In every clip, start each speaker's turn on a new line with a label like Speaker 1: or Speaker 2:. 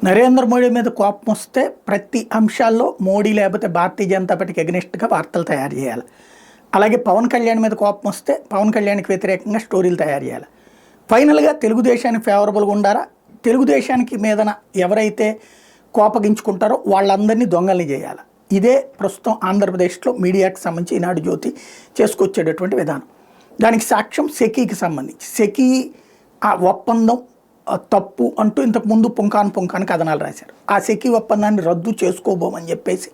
Speaker 1: నరేంద్ర మోడీ మీద కోపం వస్తే ప్రతి అంశాల్లో మోడీ లేకపోతే భారతీయ జనతా పార్టీకి ఎగనెస్ట్గా వార్తలు తయారు చేయాలి. అలాగే పవన్ కళ్యాణ్ మీద కోపం వస్తే పవన్ కళ్యాణ్కి వ్యతిరేకంగా స్టోరీలు తయారు చేయాలి. ఫైనల్గా తెలుగుదేశానికి ఫేవరబుల్గా ఉండారా, తెలుగుదేశానికి మీదన ఎవరైతే కోపగించుకుంటారో వాళ్ళందరినీ దొంగల్ని చేయాలి. ఇదే ప్రస్తుతం ఆంధ్రప్రదేశ్లో మీడియాకి సంబంధించి ఈనాడు జ్యోతి చేసుకొచ్చేటటువంటి విధానం. దానికి సాక్ష్యం సెకీకి సంబంధించి సెకీ ఆ ఒప్పందం తప్పు అంటూ ఇంతకుముందు పుంకాను కథనాలు రాశారు. ఆ సెకీ ఒప్పందాన్ని రద్దు చేసుకోబోమని చెప్పేసి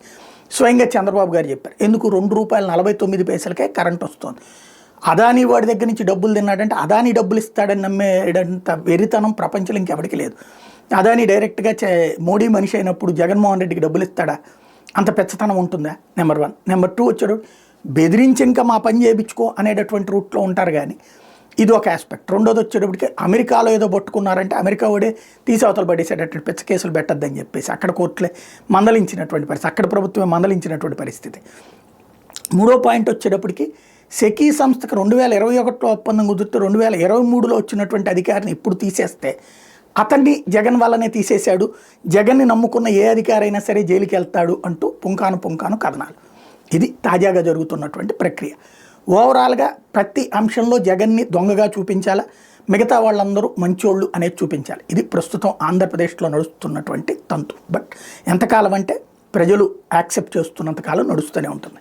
Speaker 1: స్వయంగా చంద్రబాబు గారు చెప్పారు. ఎందుకు ₹2.49 కరెంట్ వస్తుంది. అదానీ వాడి దగ్గర నుంచి డబ్బులు తిన్నాడంటే అదానీ డబ్బులు ఇస్తాడని నమ్మేడంత వెరితనం ప్రపంచంలో ఇంకెవరికి లేదు. అదానీ డైరెక్ట్గా మోడీ మనిషి అయినప్పుడు జగన్మోహన్ రెడ్డికి డబ్బులు ఇస్తాడా? అంత పెచ్చతనం ఉంటుందా? నెంబర్ 1. నెంబర్ 2 వచ్చాడు బెదిరించి ఇంకా మా పని చేయించుకో అనేటటువంటి రూట్లో ఉంటారు. కానీ ఇది ఒక ఆస్పెక్ట్. రెండోది వచ్చేటప్పటికి అమెరికాలో ఏదో పట్టుకున్నారంటే అమెరికా వాడే తీసవతలు పడేసేటటువంటి పెద్ద కేసులు పెట్టద్దని చెప్పేసి అక్కడ కోర్టులే మందలించినటువంటి పరిస్థితి, అక్కడ ప్రభుత్వమే మందలించినటువంటి పరిస్థితి. మూడో పాయింట్ వచ్చేటప్పటికి సెకీ సంస్థకు 2021లో ఒప్పందం కుదిరితే 2023లో వచ్చినటువంటి అధికారిని ఇప్పుడు తీసేస్తే అతన్ని జగన్ వల్లనే తీసేశాడు, జగన్ని నమ్ముకున్న ఏ అధికారి అయినా సరే జైలుకి వెళ్తాడు అంటూ పుంకాను కథనాలు. ఇది తాజాగా జరుగుతున్నటువంటి ప్రక్రియ. ఓవరాల్గా ప్రతి అంశంలో జగన్ని దొంగగా చూపించాలా, మిగతా వాళ్ళందరూ మంచోళ్ళు అనేది చూపించాలి. ఇది ప్రస్తుతం ఆంధ్రప్రదేశ్లో నడుస్తున్నటువంటి తంతు. బట్ ఎంతకాలం అంటే ప్రజలు యాక్సెప్ట్ చేస్తున్నంతకాలం నడుస్తూనే ఉంటుంది.